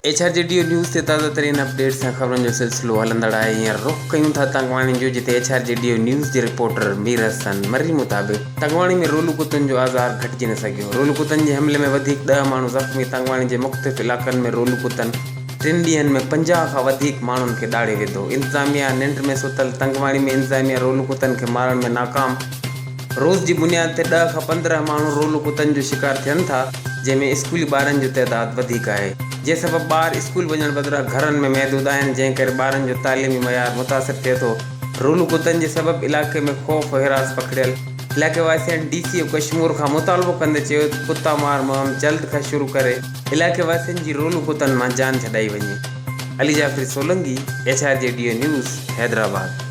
HRJDO news से ताज़ा तरीन अपडेट्स ऐं ख़बरुनि जो सिलसिलो हलंदड़ आहे। हींअर रुख़ कयूं था तंगवाणी जो, जिते HRJDO न्यूज़ जे रिपोर्टर मीर हसन मर्री मुताबिक़ तंगवाणी में रोलू कुतनि जो आज़ार घटिजी न सघियो। रोलू कुतनि जे हमले में वधीक 10 माण्हू ज़ख़्मी। तंगवाणी जे मुख़्तलिफ़ इलाक़नि में रोलू कुतनि 3 ॾींहनि में 50 खां वधीक माण्हुनि खे ॾाढ़े विधो। इंतिज़ामिया निंड में सुतल। तंगवाणी में इंतिज़ामिया रोलू कुतनि खे मारण में नाकाम। रोज़ जी बुनियाद ते 10 खां 15 माण्हू रोलू कुतनि जो शिकार थियनि था, जंहिंमें स्कूली ॿारनि जो तइदाद वधीक आहे। जे सबबु ॿार स्कूल वञण बदिरां घरनि में महदूद आहिनि, जंहिं करे ॿारनि जो तालीमी मयार मुतासिर थिए थो। रोलू कुतनि जे सबबु इलाइक़े में ख़ौफ़ हिरास पखिड़ियल। इलाइक़े वासियुनि DCO कश्मीर खां मुतालबो कंदे चयो त कुता मार मुहिम जल्द खां शुरू करे इलाइक़े वासियुनि जी रोलू कुतनि मां जान छॾाई वञे। Ali Jafri Solanki, HRJDO news, Hyderabad.